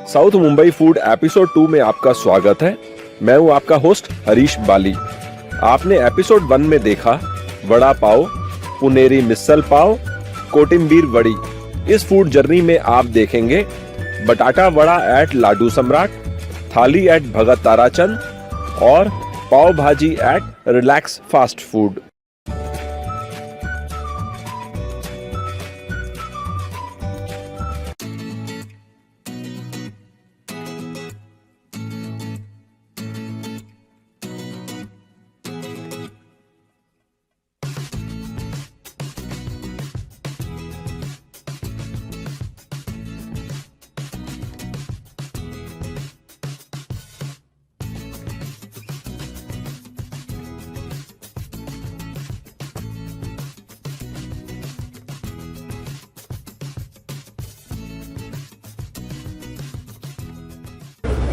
South Mumbai food episode 2 में आपका स्वागत है। मैं हूं आपका होस्ट हरीश बाली। आपने एपिसोड 1 में देखा वड़ा पाव, पुनेरी मिसल पाव, कोटिम्बीर वड़ी। इस फूड जर्नी में आप देखेंगे बटाटा वड़ा एट लाडू सम्राट, थाली एट भगत ताराचंद और pav bhaji eight relax fast food.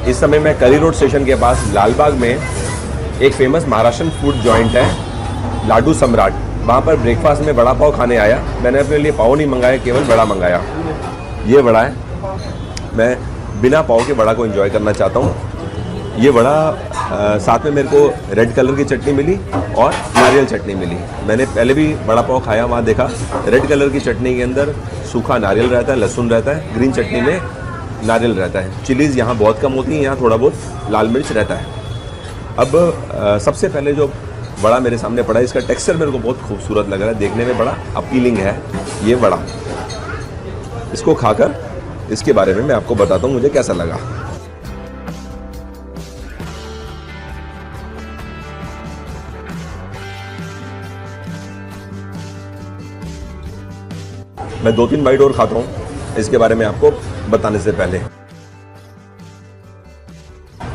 इस समय मैं करी रोड स्टेशन के पास लालबाग में एक फेमस महाराष्ट्रन फूड जॉइंट है लाडू सम्राट। वहाँ पर ब्रेकफास्ट में वड़ा पाव खाने आया। मैंने अपने लिए पाव नहीं मंगाया, केवल वड़ा मंगाया। ये वड़ा है, मैं बिना पाव के वड़ा को एंजॉय करना चाहता हूँ। ये वड़ा साथ में मेरे को रेड कलर की चटनी मिली और नारियल चटनी मिली। मैंने पहले भी वड़ा पाव खाया, वहाँ देखा रेड कलर की चटनी के अंदर सूखा नारियल रहता है, लहसुन रहता है, ग्रीन चटनी में नारियल रहता है। चिलीज़ यहाँ बहुत कम होती हैं, यहाँ थोड़ा बहुत लाल मिर्च रहता है। अब सबसे पहले जो वड़ा मेरे सामने पड़ा है, इसका टेक्सचर मेरे को बहुत खूबसूरत लग रहा है, देखने में बड़ा अपीलिंग है ये वड़ा। इसको खाकर इसके बारे में मैं आपको बताता हूँ मुझे कैसा लगा। मैं 2-3 बाइट और खाता हूँ इसके बारे में आपको बताने से पहले।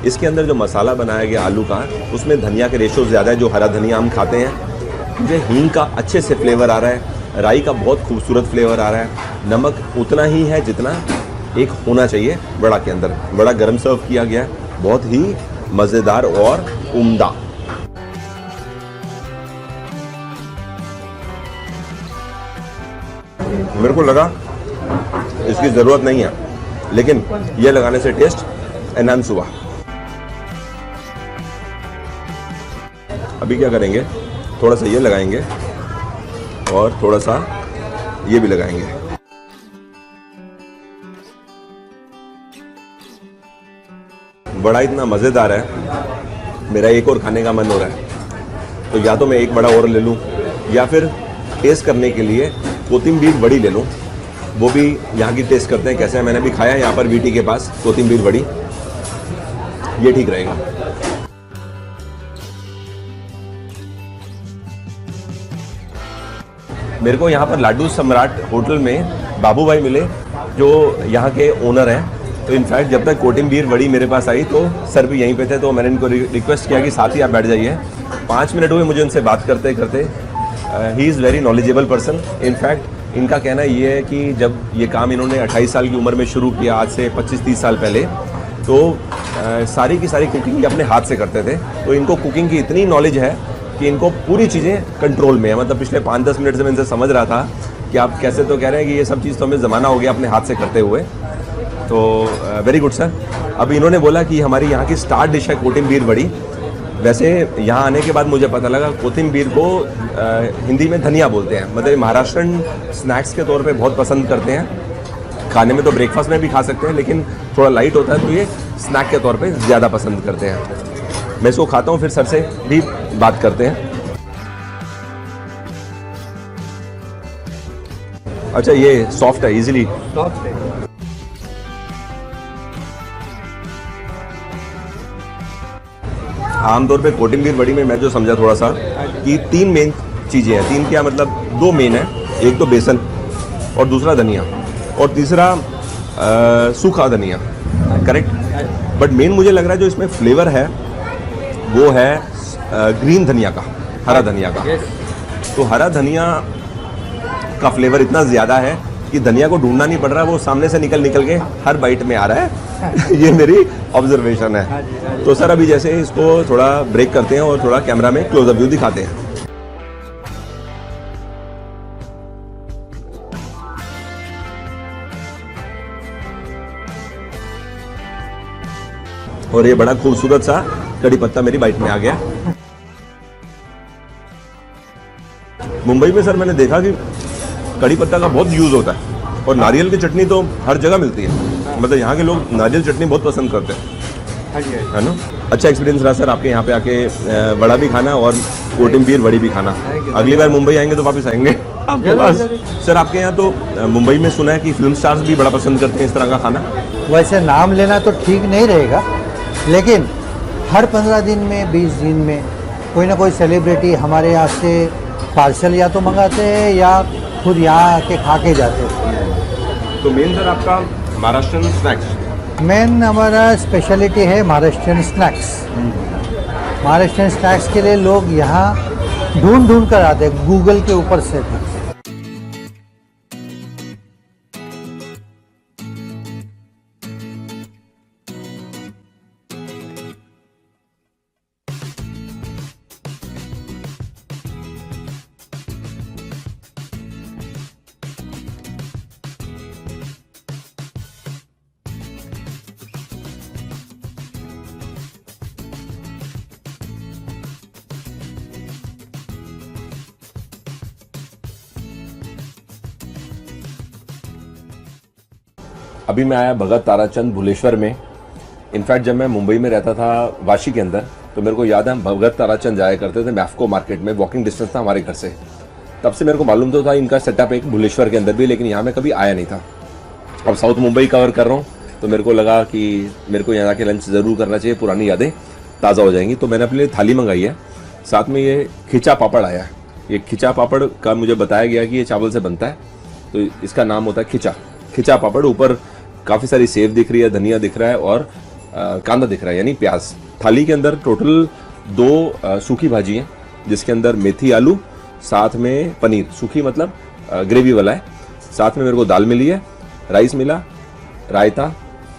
इसके अंदर जो मसाला बनाया गया आलू का, उसमें धनिया के रेशो ज़्यादा है, जो हरा धनिया हम खाते हैं। मुझे हींग का अच्छे से फ्लेवर आ रहा है, राई का बहुत खूबसूरत फ्लेवर आ रहा है। नमक उतना ही है जितना एक होना चाहिए वड़ा के अंदर। वड़ा गर्म सर्व किया गया है, बहुत ही मज़ेदार और उम्दा। मेरे को लगा इसकी ज़रूरत नहीं है, लेकिन ये लगाने से टेस्ट एनहांस हुआ। अभी क्या करेंगे, थोड़ा सा ये लगाएंगे और थोड़ा सा ये भी लगाएंगे। बड़ा इतना मज़ेदार है, मेरा एक और खाने का मन हो रहा है। तो या तो मैं एक बड़ा और ले लूँ, या फिर टेस्ट करने के लिए कोतिम्बीर वड़ी ले लूँ। वो भी यहाँ की टेस्ट करते हैं कैसे है। मैंने भी खाया है यहाँ पर वीटी के पास कोतिम्बीर वड़ी, ये ठीक रहेगा। मेरे को यहाँ पर लाडू सम्राट होटल में बाबू भाई मिले, जो यहाँ के ओनर हैं। तो इनफैक्ट जब तक कोटिम्बीर वड़ी मेरे पास आई तो सर भी यहीं पे थे, तो मैंने इनको रिक्वेस्ट किया कि साथ ही आप बैठ जाइए। 5 मिनट हुए मुझे उनसे बात करते करते। He is very knowledgeable person. In fact इनका कहना ये है कि जब ये काम इन्होंने 28 साल की उम्र में शुरू किया, आज से 25-30 साल पहले, तो सारी की सारी कुकिंग अपने हाथ से करते थे। तो इनको कुकिंग की इतनी नॉलेज है कि इनको पूरी चीज़ें कंट्रोल में है। मतलब पिछले 5-10 मिनट से मैं इनसे समझ रहा था कि आप कैसे तो कह रहे हैं कि ये सब चीज़ तो हमें ज़माना हो गया अपने हाथ से करते हुए। तो वेरी गुड सर। अब इन्होंने बोला कि हमारी यहाँ की स्टार डिश है कोटिम्बीर वड़ी। वैसे यहाँ आने के बाद मुझे पता लगा कोतिम्बीर को हिंदी में धनिया बोलते हैं। मतलब महाराष्ट्रन स्नैक्स के तौर पे बहुत पसंद करते हैं। खाने में तो ब्रेकफास्ट में भी खा सकते हैं, लेकिन थोड़ा लाइट होता है तो ये स्नैक के तौर पे ज़्यादा पसंद करते हैं। मैं इसको खाता हूँ, फिर सर से भी बात करते हैं। अच्छा, ये सॉफ्ट है, इजीली सॉफ्ट है। आमतौर पे कोटिम्बीर वड़ी में मैं जो समझा थोड़ा सा कि 3 मेन चीज़ें हैं। 3 क्या मतलब 2 मेन है, एक तो बेसन और दूसरा धनिया और तीसरा सूखा धनिया, करेक्ट। बट मेन मुझे लग रहा है जो इसमें फ्लेवर है वो है ग्रीन धनिया का, हरा धनिया का। तो हरा धनिया का फ्लेवर इतना ज़्यादा है कि धनिया को ढूंढना नहीं पड़ रहा, वो सामने से निकल के हर बाइट में आ रहा है। ये मेरी ऑब्जर्वेशन है। तो सर अभी जैसे इसको थोड़ा ब्रेक करते हैं और थोड़ा कैमरा में क्लोजअप व्यू दिखाते हैं। और ये बड़ा खूबसूरत सा कड़ी पत्ता मेरी बाइट में आ गया। मुंबई में सर मैंने देखा कि कड़ी पत्ता का बहुत यूज होता है और नारियल की चटनी तो हर जगह मिलती है, मतलब यहाँ के लोग नारियल चटनी बहुत पसंद करते हैं, है ना। अच्छा एक्सपीरियंस रहा सर आपके यहाँ पे आके वड़ा भी खाना और कोटिम्बीर वड़ी भी खाना। अगली बार मुंबई आएंगे तो वापस आएंगे आपके पास। सर आपके यहाँ तो मुंबई में सुना है कि फिल्म स्टार्स भी बड़ा पसंद करते हैं इस तरह का खाना। वैसे नाम लेना तो ठीक नहीं रहेगा, लेकिन हर 15 दिन में 20 दिन में कोई ना कोई सेलिब्रिटी हमारे यहाँ से पार्सल या तो मंगाते हैं या खुद यहाँ आके खा के जाते हैं। तो मेन सर आपका महाराष्ट्रन स्नैक्स, मेन हमारा स्पेशलिटी है महाराष्ट्रियन स्नैक्स। महाराष्ट्रियन स्नैक्स के लिए लोग यहाँ ढूंढ ढूंढ कर आते हैं, गूगल के ऊपर से भी। अभी मैं आया भगत ताराचंद भुलेश्वर में। इनफैक्ट जब मैं मुंबई में रहता था वाशी के अंदर, तो मेरे को याद है हम भगत ताराचंद जाया करते थे मैफ्को मार्केट में, वॉकिंग डिस्टेंस था हमारे घर से। तब से मेरे को मालूम तो था इनका सेटअप एक भुलेश्वर के अंदर भी, लेकिन यहाँ मैं कभी आया नहीं था। अब साउथ मुंबई कवर कर रहा हूँ तो मेरे को लगा कि मेरे को यहाँ आके लंच ज़रूर करना चाहिए, पुरानी यादें ताज़ा हो जाएंगी। तो मैंने अपने लिए थाली मंगाई है, साथ में ये खिचा पापड़ आया है। ये खिचा पापड़ का मुझे बताया गया कि ये चावल से बनता है, तो इसका नाम होता है खिचा पापड़। ऊपर काफ़ी सारी सेव दिख रही है, धनिया दिख रहा है और कांदा दिख रहा है, यानी प्याज। थाली के अंदर टोटल 2 सूखी भाजी हैं, जिसके अंदर मेथी आलू, साथ में पनीर, सूखी मतलब ग्रेवी वाला है। साथ में मेरे को दाल मिली है, राइस मिला, रायता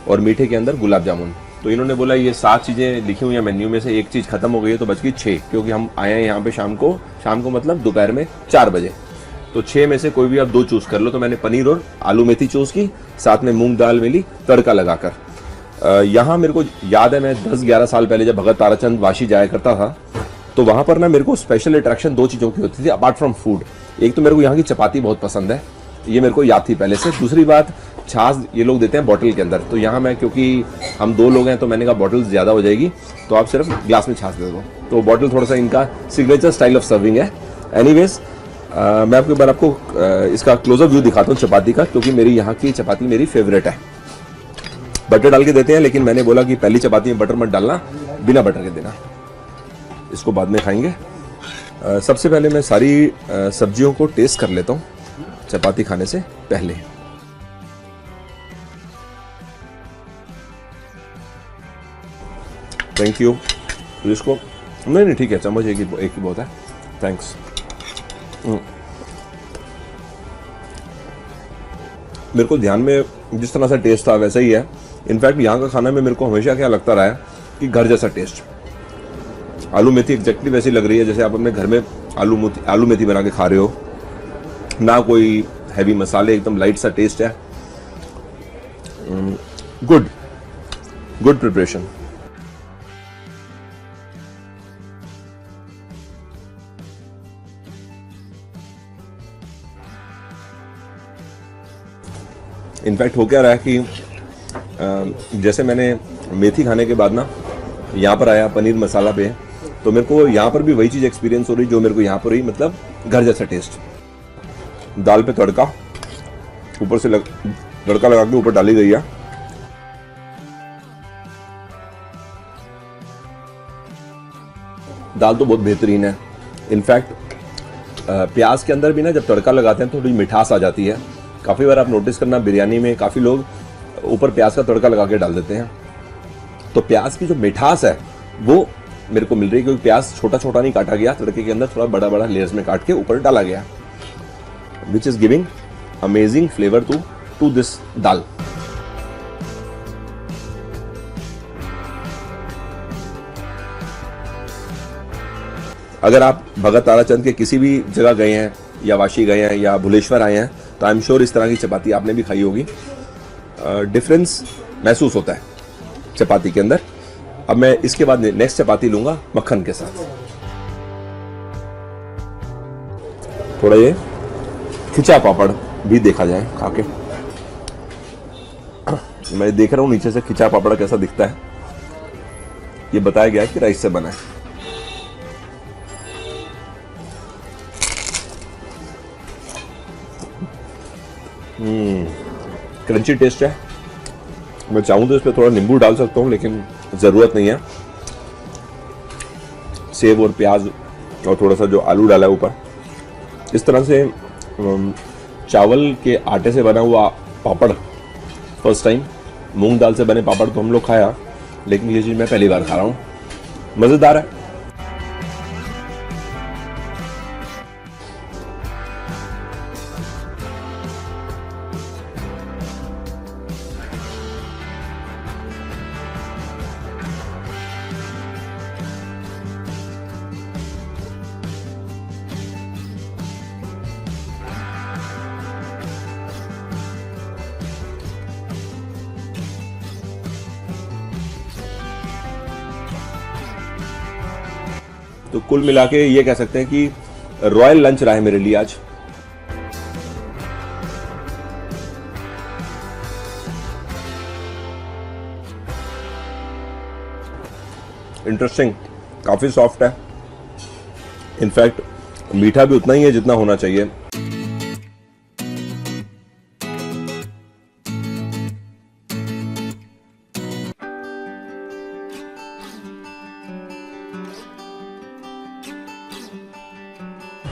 और मीठे के अंदर गुलाब जामुन। तो इन्होंने बोला ये 7 चीज़ें लिखी हुई हैं मेन्यू में से, एक चीज़ खत्म हो गई है तो बच गई 6, क्योंकि हम आए हैं यहाँ पे शाम को मतलब दोपहर में 4 बजे। तो 6 में से कोई भी आप 2 चूज़ कर लो। तो मैंने पनीर और आलू मेथी चूज़ की, साथ में मूंग दाल मिली तड़का लगाकर। यहाँ मेरे को याद है मैं 10-11 साल पहले जब भगत ताराचंद वाशी जाया करता था, तो वहाँ पर ना मेरे को स्पेशल अट्रैक्शन 2 चीज़ों की होती थी अपार्ट फ्रॉम फूड। एक तो मेरे को यहाँ की चपाती बहुत पसंद है, ये मेरे को याद थी पहले से। दूसरी बात, छाछ ये लोग देते हैं बॉटल के अंदर। तो यहाँ मैं, क्योंकि हम 2 लोग हैं, तो मैंने कहा बॉटल ज़्यादा हो जाएगी, तो आप सिर्फ ग्लास में छाछ दे दो। तो बॉटल थोड़ा सा इनका सिग्नेचर स्टाइल ऑफ सर्विंग है। एनीवेज मैं आपको एक बार इसका क्लोजअप व्यू दिखाता हूँ चपाती का, क्योंकि मेरी यहाँ की चपाती मेरी फेवरेट है। बटर डाल के देते हैं, लेकिन मैंने बोला कि पहली चपाती में बटर मत डालना, बिना बटर के देना, इसको बाद में खाएंगे। सबसे पहले मैं सारी सब्जियों को टेस्ट कर लेता हूँ चपाती खाने से पहले। Thank you. तो इसको नहीं ठीक है, चम्मच एक ही बहुत है, थैंक्स। मेरे को ध्यान में जिस तरह से टेस्ट था वैसा ही है। इनफैक्ट यहाँ का खाना में मेरे को हमेशा क्या लगता रहा है कि घर जैसा टेस्ट। आलू मेथी एग्जैक्टली वैसी लग रही है जैसे आप अपने घर में आलू मेथी बना के खा रहे हो, ना कोई हैवी मसाले, एकदम लाइट सा टेस्ट है। Good preparation. इनफैक्ट हो क्या रहा है कि जैसे मैंने मेथी खाने के बाद ना यहाँ पर आया पनीर मसाला पे, तो मेरे को यहाँ पर भी वही चीज़ एक्सपीरियंस हो रही जो मेरे को यहाँ पर हुई, मतलब घर जैसा टेस्ट। दाल पे तड़का ऊपर से तड़का लगा के ऊपर डाली गई है। दाल तो बहुत बेहतरीन है। इनफैक्ट प्याज के अंदर भी ना जब तड़का लगाते हैं तो थोड़ी मिठास आ जाती है। काफ़ी बार आप नोटिस करना बिरयानी में काफ़ी लोग ऊपर प्याज का तड़का लगा के डाल देते हैं, तो प्याज की जो मिठास है वो मेरे को मिल रही है, क्योंकि प्याज छोटा छोटा नहीं काटा गया, तड़के के अंदर थोड़ा बड़ा बड़ा लेयर्स में काट के ऊपर डाला गया, which is giving amazing flavour to this dal. अगर आप भगत ताराचंद के किसी भी जगह गए हैं या वाशी गए हैं या भुलेश्वर आए हैं, तो आई एम श्योर इस तरह की चपाती आपने भी खाई होगी। डिफरेंस महसूस होता है चपाती के अंदर। अब मैं इसके बाद नेक्स्ट चपाती लूंगा मक्खन के साथ। थोड़ा ये खिंचा पापड़ भी देखा जाए खा के। मैं देख रहा हूं नीचे से खिंचा पापड़ कैसा दिखता है। ये बताया गया है कि राइस से बना है। क्रंची टेस्ट है। मैं चाहूं तो इस पर थोड़ा नींबू डाल सकता हूं, लेकिन जरूरत नहीं है। सेब और प्याज और थोड़ा सा जो आलू डाला है ऊपर, इस तरह से चावल के आटे से बना हुआ पापड़ फर्स्ट टाइम। मूंग दाल से बने पापड़ तो हम लोग खाया, लेकिन ये चीज़ मैं पहली बार खा रहा हूँ। मज़ेदार है। तो कुल मिला के ये कह सकते हैं कि रॉयल लंच रहा है मेरे लिए आज। इंटरेस्टिंग, काफी सॉफ्ट है। इनफैक्ट मीठा भी उतना ही है जितना होना चाहिए।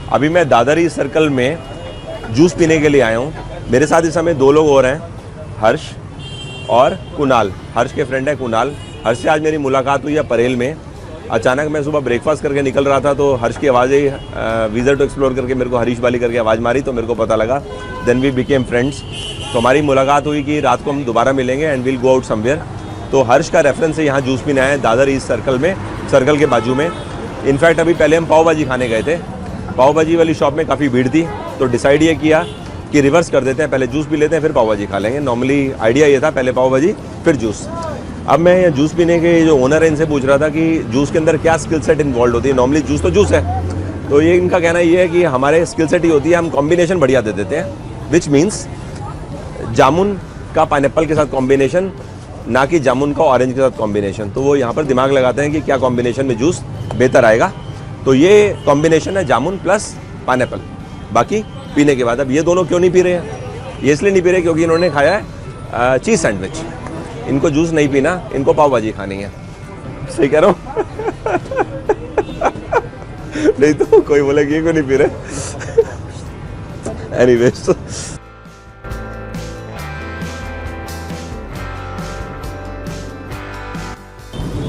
अभी मैं दादरी सर्कल में जूस पीने के लिए आया हूँ। मेरे साथ इस समय 2 लोग और हैं, हर्ष और कुणाल। हर्ष के फ्रेंड है कुणाल। हर्ष से आज मेरी मुलाकात हुई है परेल में। अचानक मैं सुबह ब्रेकफास्ट करके निकल रहा था तो हर्ष की आवाज़ ही विज़िट टू एक्सप्लोर करके मेरे को हरीश वाली करके आवाज़ मारी, तो मेरे को पता लगा। Then we became friends. तो हमारी मुलाकात हुई कि रात को हम दोबारा मिलेंगे and will go out somewhere. तो हर्ष का रेफरेंस है यहाँ जूस पीने आए दादर ईस्ट सर्कल में, सर्कल के बाजू में। इनफैक्ट अभी पहले हम पाव भाजी खाने गए थे। पाव भाजी वाली शॉप में काफ़ी भीड़ थी, तो डिसाइड ये किया कि रिवर्स कर देते हैं, पहले जूस पी लेते हैं फिर पाव भाजी खा लेंगे। नॉर्मली आइडिया ये था पहले पाव भाजी फिर जूस। अब मैं ये जूस पीने के जो ओनर है इनसे पूछ रहा था कि जूस के अंदर क्या स्किल सेट इन्वॉल्व होती है। नॉर्मली जूस तो जूस है, तो ये इनका कहना ये है कि हमारे स्किल सेट ही होती है, हम कॉम्बिनेशन बढ़िया दे देते हैं। विच मीन्स जामुन का पाइनएप्पल के साथ कॉम्बिनेशन, ना कि जामुन का ऑरेंज के साथ कॉम्बिनेशन। तो वो यहाँ पर दिमाग लगाते हैं कि क्या कॉम्बिनेशन में जूस बेहतर आएगा। तो ये कॉम्बिनेशन है जामुन प्लस पाइनएप्पल। बाकी पीने के बाद अब ये दोनों क्यों नहीं पी रहे हैं, ये इसलिए नहीं पी रहे क्योंकि इन्होंने खाया है चीज़ सैंडविच। इनको जूस नहीं पीना, इनको पाव भाजी खानी है। सही कह रहा हूँ? नहीं तो कोई बोले कि ये क्यों नहीं पी रहे। एनीवेज,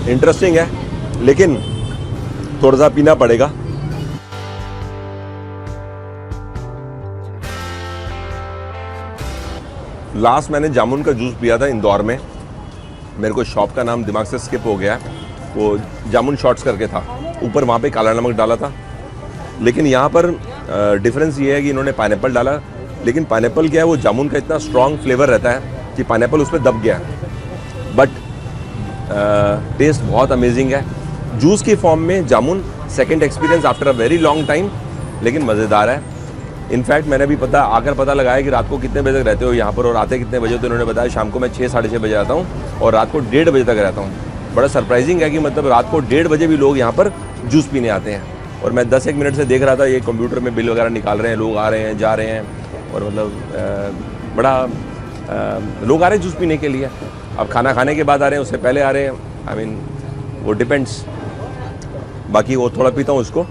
इंटरेस्टिंग है, लेकिन थोड़ा सा पीना पड़ेगा। लास्ट मैंने जामुन का जूस पिया था इंदौर में। मेरे को शॉप का नाम दिमाग से स्किप हो गया, वो जामुन शॉट्स करके था। ऊपर वहाँ पे काला नमक डाला था। लेकिन यहाँ पर डिफरेंस ये है कि इन्होंने पाइनएप्पल डाला, लेकिन पाइनएप्पल क्या है, वो जामुन का इतना स्ट्रॉन्ग फ्लेवर रहता है कि पाइनएप्पल उस पर दब गया। बट टेस्ट बहुत अमेजिंग है। जूस की फॉर्म में जामुन second experience after a very long time, लेकिन मज़ेदार है। इनफैक्ट मैंने भी पता लगाया कि रात को कितने बजे तक रहते हो यहाँ पर और आते कितने बजे। तो इन्होंने बताया शाम को मैं 6 साढ़े 6 बजे आता हूँ और रात को 1:30 बजे तक रहता हूँ। बड़ा सरप्राइजिंग है कि मतलब रात को 1:30 बजे भी लोग यहाँ पर जूस पीने आते हैं। और मैं 10-1 मिनट से देख रहा था, ये कंप्यूटर में बिल वगैरह निकाल रहे हैं, लोग आ रहे हैं जा रहे हैं, और मतलब बड़ा लोग आ रहे हैं जूस पीने के लिए। अब खाना खाने के बाद आ रहे हैं, उससे पहले आ रहे हैं, आई मीन वो डिपेंड्स। बाकी वो थोड़ा पीता हूँ उसको।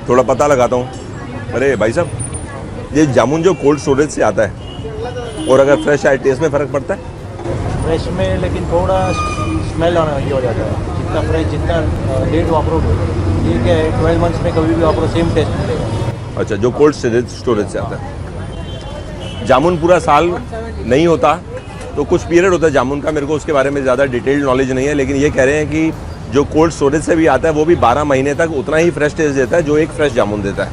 थोड़ा पता लगाता हूँ। अरे भाई साहब, ये जामुन जो कोल्ड स्टोरेज से आता है और अगर फ्रेश आए टेस्ट में फ़र्क पड़ता है? फ्रेश में लेकिन थोड़ा स्मेल आना ये हो जाता है। जितना फ्रेश जितना लेट वापरोगे, ये क्या है 12 मंथ्स में कभी भी वापरो सेम टेस्ट मिलेगा। अच्छा, जो कोल्ड स्टोरेज से आता है। जामुन पूरा साल नहीं होता, तो कुछ पीरियड होता है जामुन का। मेरे को उसके बारे में ज़्यादा डिटेल्ड नॉलेज नहीं है, लेकिन ये कह रहे हैं कि जो कोल्ड स्टोरेज से भी आता है वो भी 12 महीने तक उतना ही फ्रेश टेस्ट देता है जो एक फ्रेश जामुन देता है।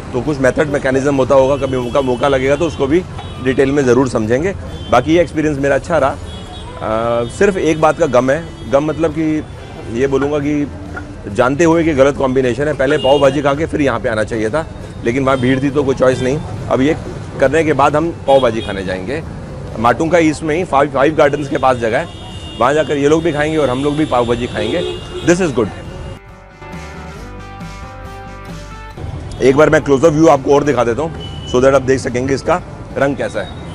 तो कुछ मेथड मैकेनिज्म होता होगा, कभी मौका लगेगा तो उसको भी डिटेल में ज़रूर समझेंगे। बाकी ये एक्सपीरियंस मेरा अच्छा रहा। सिर्फ एक बात का गम है, गम मतलब कि ये बोलूँगा कि जानते हुए कि गलत कॉम्बिनेशन है, पहले पाव भाजी खा के फिर यहाँ पे आना चाहिए था, लेकिन वहाँ भीड़ थी तो कोई चॉइस नहीं। अब ये करने के बाद हम पाव भाजी खाने जाएंगे। माटुंगा ईस्ट में ही फाइव गार्डन्स के पास जगह है, वहाँ जाकर ये लोग भी खाएंगे और हम लोग भी पाव भाजी खाएंगे। This is good. एक बार मैं क्लोजअप व्यू आपको और दिखा देता हूँ सो दैट आप देख सकेंगे इसका रंग कैसा है।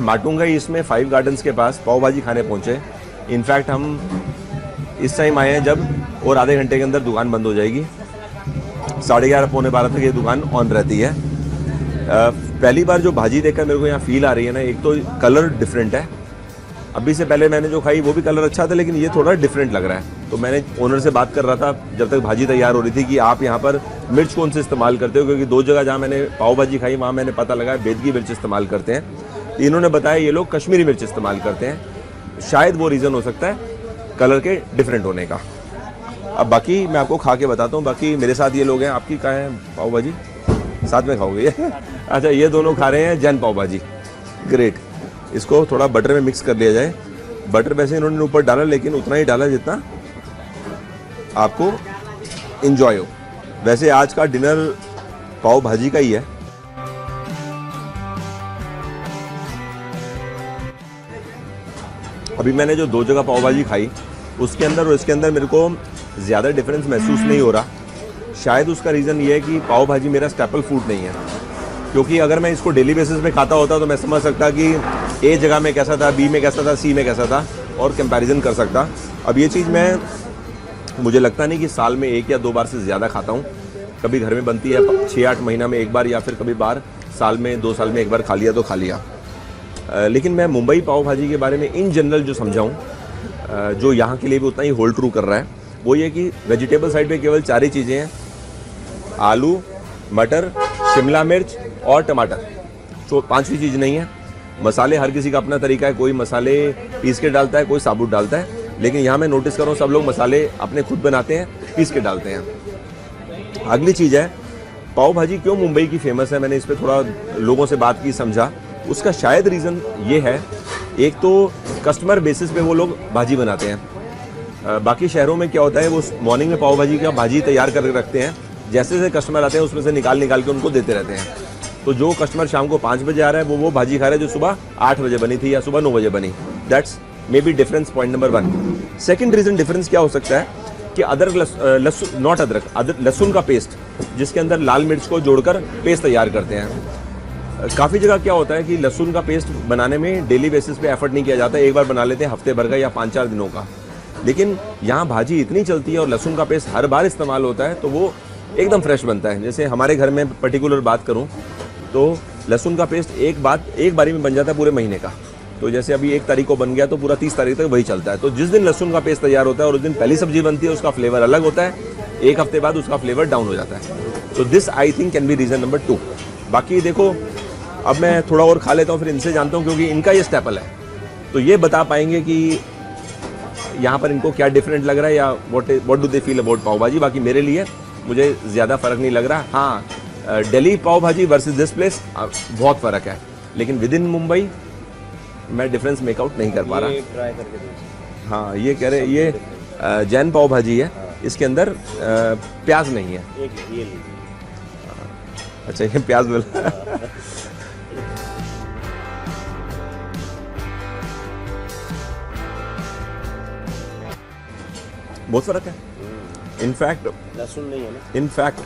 माटुंगा इसमें 5 गार्डन्स के पास पाव भाजी खाने पहुंचे। इनफैक्ट हम इस टाइम आए हैं जब और आधे घंटे के अंदर दुकान बंद हो जाएगी। 11:30 पौने 12 तक ये दुकान ऑन रहती है। पहली बार जो भाजी देखकर मेरे को यहाँ फील आ रही है ना, एक तो कलर डिफरेंट है। अभी से पहले मैंने जो खाई वो भी कलर अच्छा था, लेकिन ये थोड़ा डिफरेंट लग रहा है। तो मैंने ओनर से बात कर रहा था जब तक भाजी तैयार हो रही थी कि आप यहाँ पर मिर्च कौन से इस्तेमाल करते हो, क्योंकि 2 जगह जहाँ मैंने पाव भाजी खाई वहाँ मैंने पता लगा बेदगी मिर्च इस्तेमाल करते हैं। इन्होंने बताया ये लोग कश्मीरी मिर्च इस्तेमाल करते हैं। शायद वो रीज़न हो सकता है कलर के डिफरेंट होने का। अब बाकी मैं आपको खा के बताता हूँ। बाकी मेरे साथ ये लोग हैं। आपकी कहाँ है पाव भाजी? साथ में खाओगे? अच्छा, ये दोनों खा रहे हैं जैन पाव भाजी। ग्रेट। इसको थोड़ा बटर में मिक्स कर लिया जाए। बटर वैसे इन्होंने ऊपर डाला, लेकिन उतना ही डाला जितना आपको इंजॉय हो। वैसे आज का डिनर पाव भाजी का ही है। अभी मैंने जो 2 जगह पाव भाजी खाई उसके अंदर और इसके अंदर मेरे को ज़्यादा डिफरेंस महसूस नहीं हो रहा। शायद उसका रीज़न ये है कि पाव भाजी मेरा स्टेपल फूड नहीं है, क्योंकि अगर मैं इसको डेली बेसिस पे खाता होता तो मैं समझ सकता कि ए जगह में कैसा था, बी में कैसा था, सी में कैसा था और कंपैरिजन कर सकता। अब ये चीज़ मुझे लगता नहीं कि साल में 1 या 2 बार से ज़्यादा खाता हूँ। कभी घर में बनती है 6-8 महीना में 1 बार, या फिर कभी बार साल में 2 साल में 1 बार खा लिया तो खा लिया। लेकिन मैं मुंबई पाव भाजी के बारे में इन जनरल जो समझाऊँ, जो यहाँ के लिए भी उतना ही होल्ड ट्रू कर रहा है, वो ये कि वेजिटेबल साइड पे केवल 4 ही चीज़ें हैं: आलू, मटर, शिमला मिर्च और टमाटर। तो 5वीं चीज़ नहीं है। मसाले हर किसी का अपना तरीका है, कोई मसाले पीस के डालता है, कोई साबुत डालता है, लेकिन यहाँ मैं नोटिस कर रहा हूँ सब लोग मसाले अपने खुद बनाते हैं, पीस के डालते हैं। अगली चीज़ है पाव भाजी क्यों मुंबई की फेमस है। मैंने इस पर थोड़ा लोगों से बात की, समझा। उसका शायद रीज़न ये है, एक तो कस्टमर बेसिस पे वो लोग भाजी बनाते हैं। बाकी शहरों में क्या होता है, वो मॉर्निंग में पाव भाजी का भाजी तैयार करके रखते हैं, जैसे जैसे कस्टमर आते हैं उसमें से निकाल के उनको देते रहते हैं। तो जो कस्टमर शाम को 5 बजे आ रहा है वो भाजी खा रहा है जो सुबह 8 बजे बनी थी या सुबह 9 बजे बनी। That's may be difference, point number 1। Second reason difference क्या हो सकता है कि लहसुन का पेस्ट, जिसके अंदर लाल मिर्च को जोड़कर पेस्ट तैयार करते हैं। काफ़ी जगह क्या होता है कि लहसुन का पेस्ट बनाने में डेली बेसिस पे एफर्ट नहीं किया जाता, एक बार बना लेते हैं हफ्ते भर का या 5-4 दिनों का। लेकिन यहाँ भाजी इतनी चलती है और लहसुन का पेस्ट हर बार इस्तेमाल होता है, तो वो एकदम फ्रेश बनता है। जैसे हमारे घर में पर्टिकुलर बात करूँ तो लहसुन का पेस्ट एक बारी में बन जाता है पूरे महीने का। तो जैसे अभी 1 तारीख को बन गया तो पूरा 30 तारीख तक वही चलता है। तो जिस दिन लहसुन का पेस्ट तैयार होता है और उस दिन पहली सब्जी बनती है, उसका फ्लेवर अलग होता है। 1 हफ्ते बाद उसका फ्लेवर डाउन हो जाता है। तो this I think can be reason number 2। बाकी देखो, अब मैं थोड़ा और खा लेता हूँ, फिर इनसे जानता हूँ, क्योंकि इनका ये स्टेपल है, तो ये बता पाएंगे कि यहाँ पर इनको क्या डिफरेंट लग रहा है या what do they feel about pav bhaji. बाकी मेरे लिए मुझे ज़्यादा फ़र्क नहीं लग रहा। हाँ, दिल्ली पाव भाजी वर्सेस दिस प्लेस बहुत फ़र्क है, लेकिन विद इन मुंबई मैं डिफरेंस मेकआउट नहीं कर पा रहा। ट्राई करके देखो। हाँ, ये कह रहे ये जैन पाव भाजी है, इसके अंदर प्याज नहीं है। ये अच्छा, ये प्याज बोला। बहुत फर्क है। इनफैक्ट लहसुन नहीं है ना। In fact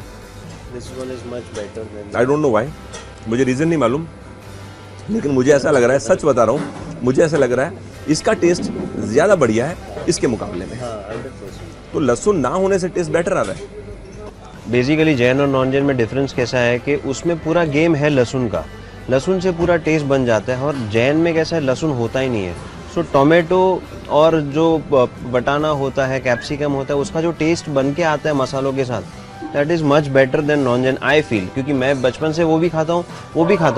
this one is much better than. I don't know why, मुझे रीज़न नहीं मालूम, लेकिन मुझे ऐसा लग रहा है, सच बता रहा हूँ, मुझे ऐसा लग रहा है इसका टेस्ट ज़्यादा बढ़िया है इसके मुकाबले में। हाँ, 100%। तो लहसुन ना होने से टेस्ट बेटर आ रहा है। बेसिकली जैन और नॉन जैन में डिफरेंस कैसा है कि उसमें पूरा गेम है लहसुन का, लहसुन से पूरा टेस्ट बन जाता है, और जैन में कैसा है लहसुन होता ही नहीं है। सो टोमेटो और जो बटाना होता है, कैप्सिकम होता है, उसका जो टेस्ट बन के आता है मसालों के साथ, that is much better than non Jain I feel. क्योंकि मैं बचपन से वो भी खाता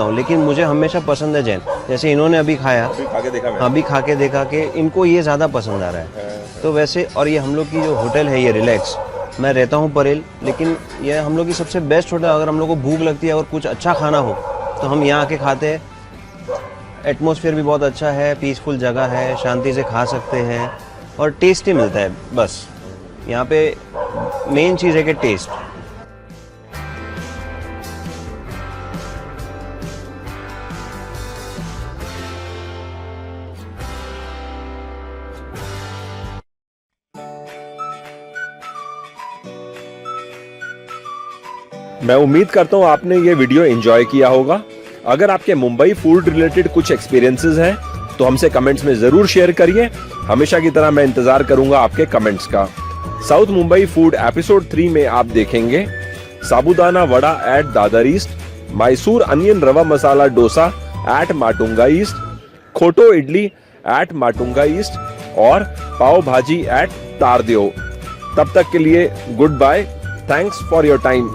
हूँ, लेकिन मुझे हमेशा पसंद है जैन। जैसे इन्होंने अभी खाया, अभी खा के देखा कि इनको ये ज़्यादा पसंद आ रहा है। तो वैसे, और ये हम लोग की जो होटल है ये रिलैक्स, मैं रहता हूँ परेल, लेकिन ये हम लोग की सबसे बेस्ट होटल। अगर हम लोग को भूख लगती है और कुछ अच्छा खाना हो तो हम यहाँ आके खाते हैं। एटमॉस्फेयर भी बहुत अच्छा है, पीसफुल जगह है, शांति से खा सकते हैं और टेस्टी मिलता है। बस यहाँ पे मेन चीज़ है कि टेस्ट। मैं उम्मीद करता हूँ आपने ये वीडियो एंजॉय किया होगा। अगर आपके मुंबई फूड रिलेटेड कुछ एक्सपीरियंसेस हैं तो हमसे कमेंट्स में जरूर शेयर करिए। हमेशा की तरह मैं इंतजार करूंगा आपके कमेंट्स का। साउथ मुंबई फूड एपिसोड 3 में आप देखेंगे sabudana vada at Dadar east, Mysore onion rava masala dosa at Matunga east, khotte idli at Matunga east और पाव भाजी एट तारदेव। तब तक के लिए goodbye, thanks for your time.